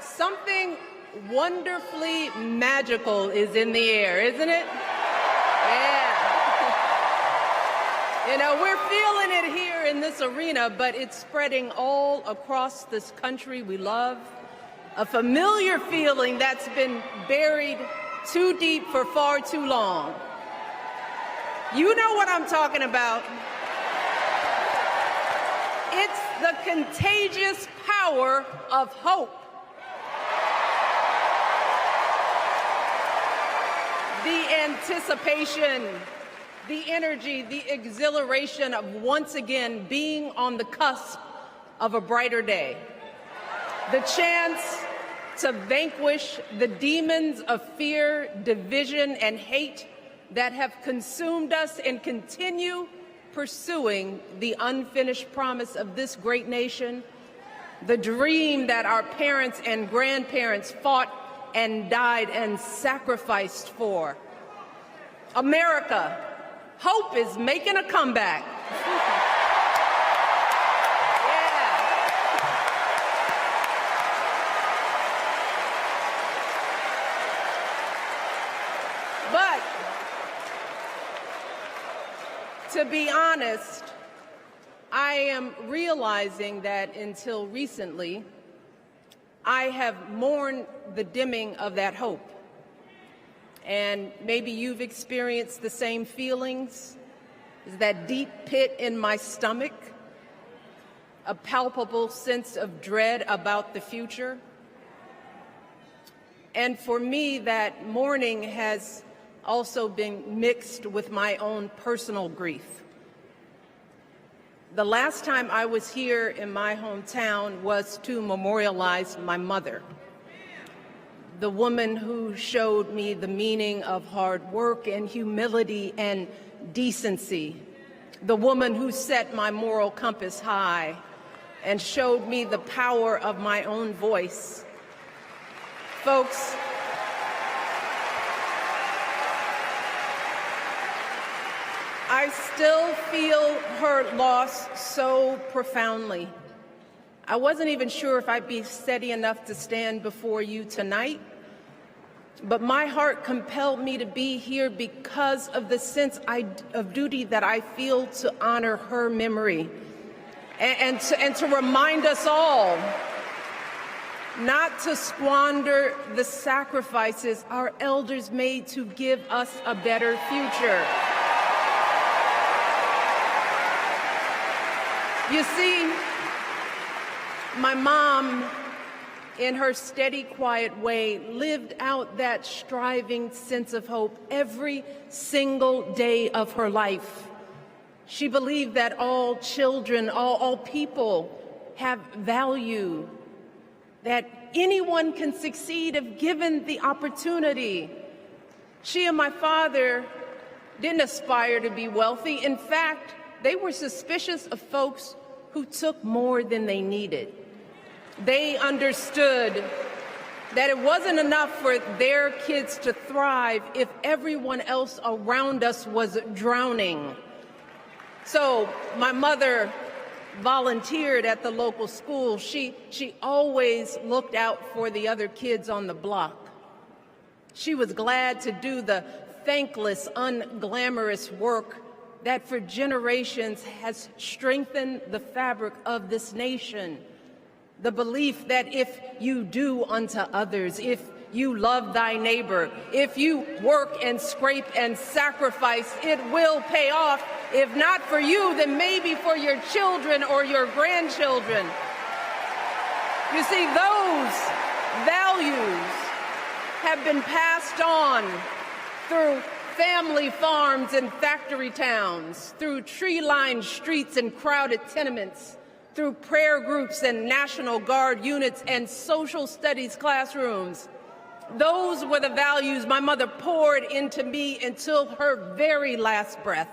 Something wonderfully magical is in the air, isn't it? Yeah. You know, we're feeling it here in this arena, but it's spreading all across this country we love. A familiar feeling that's been buried too deep for far too long. You know what I'm talking about. It's the contagious power of hope. The anticipation, the energy, the exhilaration of once again being on the cusp of a brighter day. The chance to vanquish the demons of fear, division, and hate that have consumed us and continue pursuing the unfinished promise of this great nation, the dream that our parents and grandparents fought and died and sacrificed for. America, hope is making a comeback. But to be honest, I am realizing that until recently, I have mourned the dimming of that hope. And maybe you've experienced the same feelings. Is that deep pit in my stomach, a palpable sense of dread about the future. And for me, that mourning has also been mixed with my own personal grief. The last time I was here in my hometown was to memorialize my mother, the woman who showed me the meaning of hard work and humility and decency, the woman who set my moral compass high and showed me the power of my own voice. Folks, I still feel her loss so profoundly. I wasn't even sure if I'd be steady enough to stand before you tonight, but my heart compelled me to be here because of the sense of duty that I feel to honor her memory and to remind us all not to squander the sacrifices our elders made to give us a better future. You see, my mom, in her steady, quiet way, lived out that striving sense of hope every single day of her life. She believed that all children, all people have value, that anyone can succeed if given the opportunity. She and my father didn't aspire to be wealthy. In fact, they were suspicious of folks who took more than they needed. They understood that it wasn't enough for their kids to thrive if everyone else around us was drowning. So my mother volunteered at the local school. She always looked out for the other kids on the block. She was glad to do the thankless, unglamorous work that for generations has strengthened the fabric of this nation. The belief that if you do unto others, if you love thy neighbor, if you work and scrape and sacrifice, it will pay off. If not for you, then maybe for your children or your grandchildren. You see, those values have been passed on through family farms and factory towns, through tree-lined streets and crowded tenements, through prayer groups and National Guard units and social studies classrooms. Those were the values my mother poured into me until her very last breath.